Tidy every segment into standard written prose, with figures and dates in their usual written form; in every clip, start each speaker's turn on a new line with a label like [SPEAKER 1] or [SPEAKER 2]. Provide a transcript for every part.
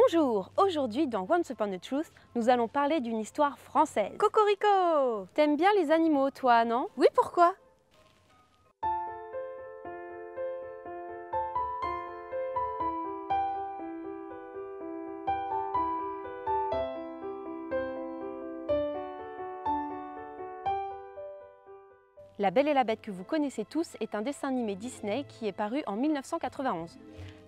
[SPEAKER 1] Bonjour, aujourd'hui dans Once Upon a Truth, nous allons parler d'une histoire française.
[SPEAKER 2] Cocorico!
[SPEAKER 1] T'aimes bien les animaux, toi, non?
[SPEAKER 2] Oui, pourquoi?
[SPEAKER 1] La Belle et la Bête que vous connaissez tous est un dessin animé Disney qui est paru en 1991.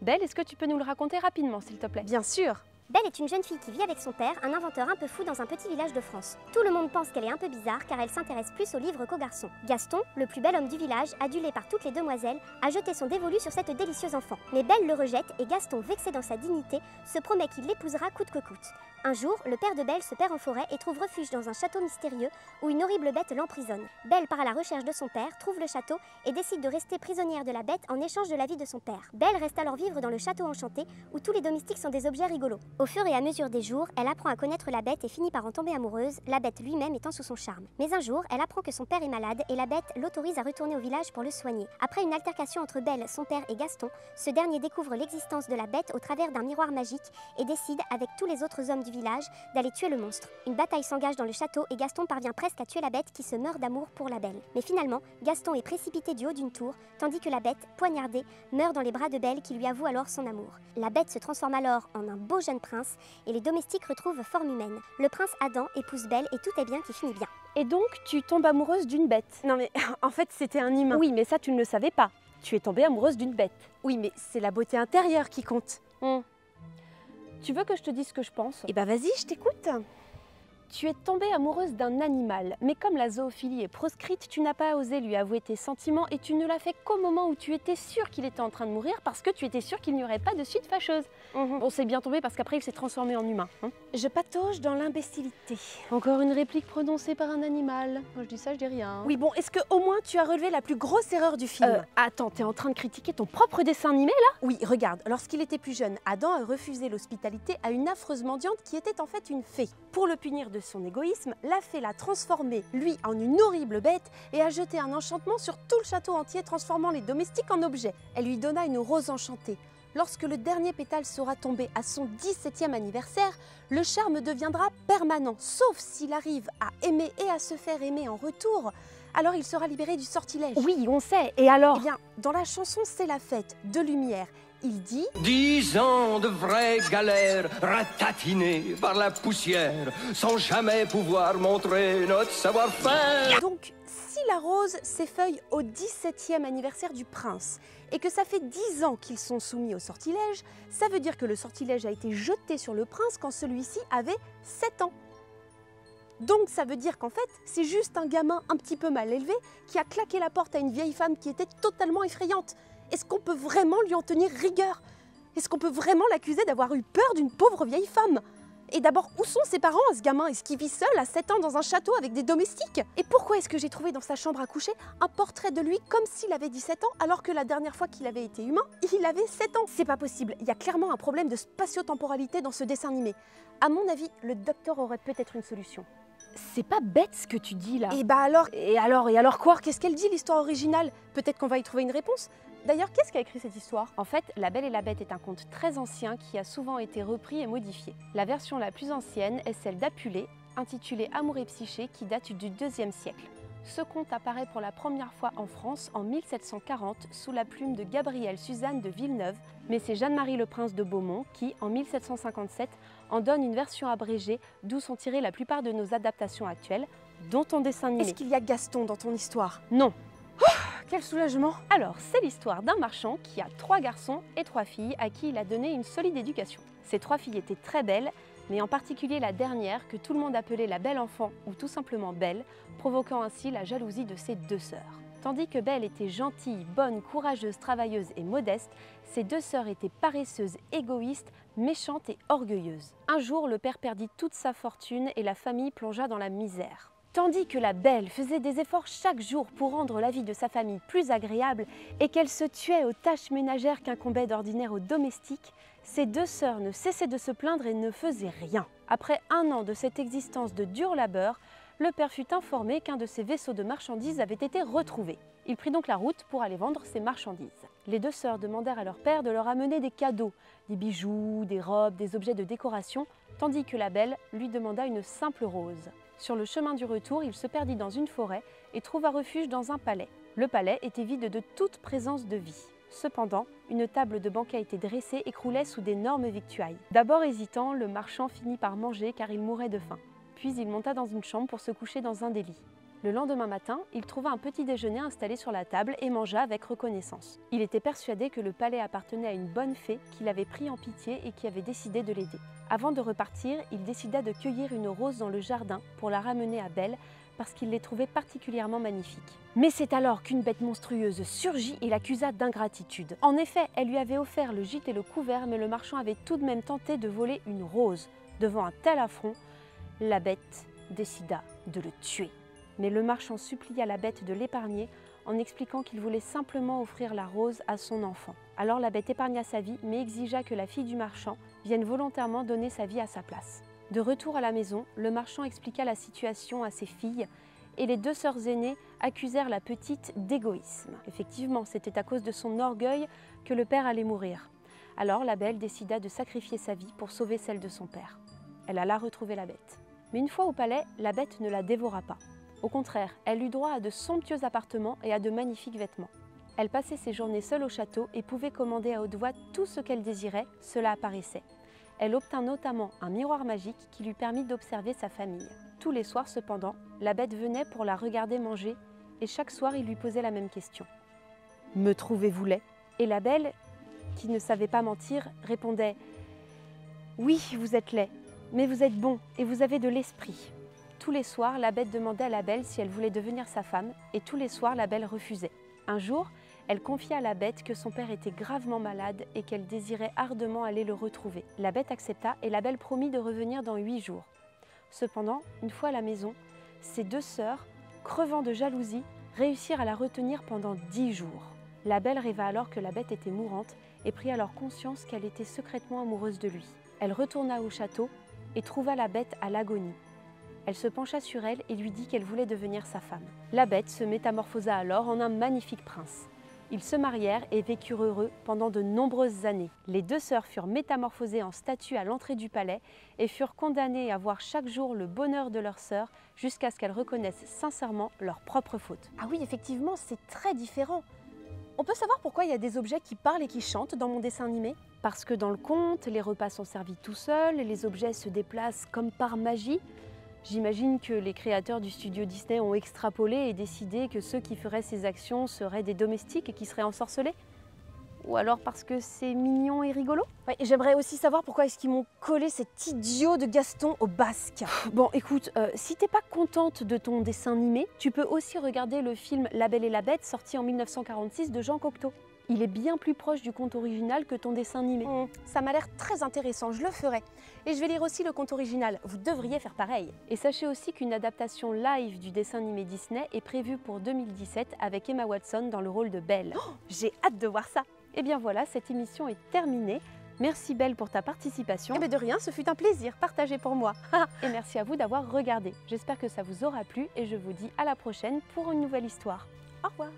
[SPEAKER 1] Belle, est-ce que tu peux nous le raconter rapidement, s'il te plaît?
[SPEAKER 2] Bien sûr!
[SPEAKER 3] Belle est une jeune fille qui vit avec son père, un inventeur un peu fou dans un petit village de France. Tout le monde pense qu'elle est un peu bizarre car elle s'intéresse plus aux livres qu'aux garçons. Gaston, le plus bel homme du village, adulé par toutes les demoiselles, a jeté son dévolu sur cette délicieuse enfant. Mais Belle le rejette et Gaston, vexé dans sa dignité, se promet qu'il l'épousera coûte que coûte. Un jour, le père de Belle se perd en forêt et trouve refuge dans un château mystérieux où une horrible bête l'emprisonne. Belle part à la recherche de son père, trouve le château et décide de rester prisonnière de la bête en échange de la vie de son père. Belle reste alors vivre dans le château enchanté où tous les domestiques sont des objets rigolos. Au fur et à mesure des jours, elle apprend à connaître la bête et finit par en tomber amoureuse, la bête lui-même étant sous son charme. Mais un jour, elle apprend que son père est malade et la bête l'autorise à retourner au village pour le soigner. Après une altercation entre Belle, son père et Gaston, ce dernier découvre l'existence de la bête au travers d'un miroir magique et décide, avec tous les autres hommes du village, d'aller tuer le monstre. Une bataille s'engage dans le château et Gaston parvient presque à tuer la bête qui se meurt d'amour pour la Belle. Mais finalement, Gaston est précipité du haut d'une tour, tandis que la bête, poignardée, meurt dans les bras de Belle qui lui avoue alors son amour. La bête se transforme alors en un beau jeune prince et les domestiques retrouvent forme humaine. Le prince Adam épouse Belle et tout est bien qui finit bien.
[SPEAKER 1] Et donc, tu tombes amoureuse d'une bête?
[SPEAKER 2] Non mais en fait c'était un humain.
[SPEAKER 1] Oui, mais ça tu ne le savais pas. Tu es tombée amoureuse d'une bête.
[SPEAKER 2] Oui, mais c'est la beauté intérieure qui compte.
[SPEAKER 1] Tu veux que je te dise ce que je pense?
[SPEAKER 2] Eh ben vas-y, je t'écoute.
[SPEAKER 1] Tu es tombée amoureuse d'un animal, mais comme la zoophilie est proscrite, tu n'as pas osé lui avouer tes sentiments et tu ne l'as fait qu'au moment où tu étais sûre qu'il était en train de mourir parce que tu étais sûre qu'il n'y aurait pas de suite fâcheuse. Bon, c'est bien tombé parce qu'après il s'est transformé en humain.
[SPEAKER 2] Je patauge dans l'imbécilité.
[SPEAKER 1] Encore une réplique prononcée par un animal. Moi je dis ça, je dis rien.
[SPEAKER 2] Oui, bon, est-ce que au moins tu as relevé la plus grosse erreur du film?
[SPEAKER 1] Attends, t'es en train de critiquer ton propre dessin animé là?
[SPEAKER 2] Oui, regarde, lorsqu'il était plus jeune, Adam a refusé l'hospitalité à une affreuse mendiante qui était en fait une fée. Pour le punir de son égoïsme, la fée l'a transformé, lui, en une horrible bête et a jeté un enchantement sur tout le château entier, transformant les domestiques en objets. Elle lui donna une rose enchantée. Lorsque le dernier pétale sera tombé à son 17e anniversaire, le charme deviendra permanent, sauf s'il arrive à aimer et à se faire aimer en retour. Alors il sera libéré du sortilège.
[SPEAKER 1] Oui, on sait. Et alors?
[SPEAKER 2] Eh bien, dans la chanson C'est la fête de Lumière, il dit
[SPEAKER 4] 10 ans de vraies galères, ratatinés par la poussière, sans jamais pouvoir montrer notre savoir-faire.
[SPEAKER 2] Donc, si la rose s'effeuille au 17e anniversaire du prince et que ça fait 10 ans qu'ils sont soumis au sortilège, ça veut dire que le sortilège a été jeté sur le prince quand celui-ci avait 7 ans. Donc ça veut dire qu'en fait, c'est juste un gamin un petit peu mal élevé qui a claqué la porte à une vieille femme qui était totalement effrayante. Est-ce qu'on peut vraiment lui en tenir rigueur? Est-ce qu'on peut vraiment l'accuser d'avoir eu peur d'une pauvre vieille femme? Et d'abord, où sont ses parents à ce gamin? Est-ce qu'il vit seul à 7 ans dans un château avec des domestiques? Et pourquoi est-ce que j'ai trouvé dans sa chambre à coucher un portrait de lui comme s'il avait 17 ans alors que la dernière fois qu'il avait été humain, il avait 7 ans? C'est pas possible, il y a clairement un problème de spatio-temporalité dans ce dessin animé. À mon avis, le docteur aurait peut-être une solution.
[SPEAKER 1] C'est pas bête ce que tu dis là.
[SPEAKER 2] Et bah alors? Et alors quoi? Qu'est-ce qu'elle dit l'histoire originale? Peut-être qu'on va y trouver une réponse. D'ailleurs, qu'est-ce qui a écrit cette histoire?
[SPEAKER 1] En fait, La Belle et la Bête est un conte très ancien qui a souvent été repris et modifié. La version la plus ancienne est celle d'Apulée, intitulée Amour et Psyché, qui date du IIe siècle. Ce conte apparaît pour la première fois en France en 1740 sous la plume de Gabrielle Suzanne de Villeneuve, mais c'est Jeanne-Marie Le Prince de Beaumont qui, en 1757, en donne une version abrégée d'où sont tirées la plupart de nos adaptations actuelles, dont ton dessin animé.
[SPEAKER 2] Est-ce qu'il y a Gaston dans ton histoire?
[SPEAKER 1] Non.
[SPEAKER 2] Quel soulagement!
[SPEAKER 1] Alors, c'est l'histoire d'un marchand qui a 3 garçons et 3 filles à qui il a donné une solide éducation. Ces 3 filles étaient très belles, mais en particulier la dernière que tout le monde appelait la belle enfant ou tout simplement Belle, provoquant ainsi la jalousie de ses 2 sœurs. Tandis que Belle était gentille, bonne, courageuse, travailleuse et modeste, ses 2 sœurs étaient paresseuses, égoïstes, méchantes et orgueilleuses. Un jour, le père perdit toute sa fortune et la famille plongea dans la misère. Tandis que la Belle faisait des efforts chaque jour pour rendre la vie de sa famille plus agréable et qu'elle se tuait aux tâches ménagères qu'incombaient d'ordinaire aux domestiques, ses 2 sœurs ne cessaient de se plaindre et ne faisaient rien. Après 1 an de cette existence de dur labeur, le père fut informé qu'un de ses vaisseaux de marchandises avait été retrouvé. Il prit donc la route pour aller vendre ses marchandises. Les deux sœurs demandèrent à leur père de leur amener des cadeaux, des bijoux, des robes, des objets de décoration, tandis que la belle lui demanda une simple rose. Sur le chemin du retour, il se perdit dans une forêt et trouva refuge dans un palais. Le palais était vide de toute présence de vie. Cependant, une table de banquet était dressée et croulait sous d'énormes victuailles. D'abord hésitant, le marchand finit par manger car il mourait de faim. Puis il monta dans une chambre pour se coucher dans un des lits. Le lendemain matin, il trouva un petit déjeuner installé sur la table et mangea avec reconnaissance. Il était persuadé que le palais appartenait à une bonne fée qui l'avait pris en pitié et qui avait décidé de l'aider. Avant de repartir, il décida de cueillir une rose dans le jardin pour la ramener à Belle parce qu'il les trouvait particulièrement magnifiques. Mais c'est alors qu'une bête monstrueuse surgit et l'accusa d'ingratitude. En effet, elle lui avait offert le gîte et le couvert, mais le marchand avait tout de même tenté de voler une rose. Devant un tel affront, la bête décida de le tuer. Mais le marchand supplia la bête de l'épargner en expliquant qu'il voulait simplement offrir la rose à son enfant. Alors la bête épargna sa vie, mais exigea que la fille du marchand vienne volontairement donner sa vie à sa place. De retour à la maison, le marchand expliqua la situation à ses filles et les deux sœurs aînées accusèrent la petite d'égoïsme. Effectivement, c'était à cause de son orgueil que le père allait mourir. Alors la belle décida de sacrifier sa vie pour sauver celle de son père. Elle alla retrouver la bête. Mais une fois au palais, la bête ne la dévora pas. Au contraire, elle eut droit à de somptueux appartements et à de magnifiques vêtements. Elle passait ses journées seule au château et pouvait commander à haute voix tout ce qu'elle désirait, cela apparaissait. Elle obtint notamment un miroir magique qui lui permit d'observer sa famille. Tous les soirs cependant, la bête venait pour la regarder manger et chaque soir il lui posait la même question. « Me trouvez-vous laid ?» Et la belle, qui ne savait pas mentir, répondait « Oui, vous êtes laid, mais vous êtes bon et vous avez de l'esprit. » Tous les soirs, la bête demandait à la belle si elle voulait devenir sa femme et tous les soirs, la belle refusait. Un jour, elle confia à la bête que son père était gravement malade et qu'elle désirait ardemment aller le retrouver. La bête accepta et la belle promit de revenir dans 8 jours. Cependant, une fois à la maison, ses deux sœurs, crevant de jalousie, réussirent à la retenir pendant 10 jours. La belle rêva alors que la bête était mourante et prit alors conscience qu'elle était secrètement amoureuse de lui. Elle retourna au château et trouva la bête à l'agonie. Elle se pencha sur elle et lui dit qu'elle voulait devenir sa femme. La bête se métamorphosa alors en un magnifique prince. Ils se marièrent et vécurent heureux pendant de nombreuses années. Les deux sœurs furent métamorphosées en statues à l'entrée du palais et furent condamnées à voir chaque jour le bonheur de leur sœur jusqu'à ce qu'elles reconnaissent sincèrement leurs propres fautes.
[SPEAKER 2] Ah oui, effectivement, c'est très différent. On peut savoir pourquoi il y a des objets qui parlent et qui chantent dans mon dessin animé?
[SPEAKER 1] Parce que dans le conte, les repas sont servis tout seuls, les objets se déplacent comme par magie. J'imagine que les créateurs du studio Disney ont extrapolé et décidé que ceux qui feraient ces actions seraient des domestiques et qui seraient ensorcelés. Ou alors parce que c'est mignon et rigolo.
[SPEAKER 2] Ouais, et j'aimerais aussi savoir pourquoi est-ce qu'ils m'ont collé cet idiot de Gaston au basque.
[SPEAKER 1] Bon, écoute, si t'es pas contente de ton dessin animé, tu peux aussi regarder le film La Belle et la Bête, sorti en 1946 de Jean Cocteau. Il est bien plus proche du conte original que ton dessin animé.
[SPEAKER 2] Ça m'a l'air très intéressant, je le ferai. Et je vais lire aussi le conte original, vous devriez faire pareil.
[SPEAKER 1] Et sachez aussi qu'une adaptation live du dessin animé Disney est prévue pour 2017 avec Emma Watson dans le rôle de Belle.
[SPEAKER 2] Oh, j'ai hâte de voir ça.
[SPEAKER 1] Et bien voilà, cette émission est terminée. Merci Belle pour ta participation.
[SPEAKER 2] Eh bien de rien, ce fut un plaisir partagé pour moi.
[SPEAKER 1] Et merci à vous d'avoir regardé. J'espère que ça vous aura plu et je vous dis à la prochaine pour une nouvelle histoire.
[SPEAKER 2] Au revoir.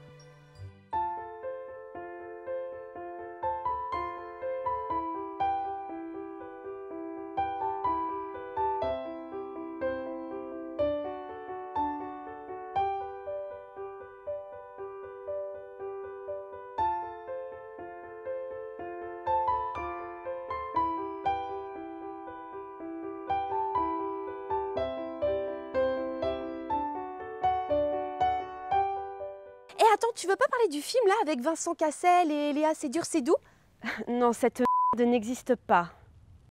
[SPEAKER 2] Et attends, tu veux pas parler du film là avec Vincent Cassel et Léa Seydoux?
[SPEAKER 1] Non, cette merde n'existe pas.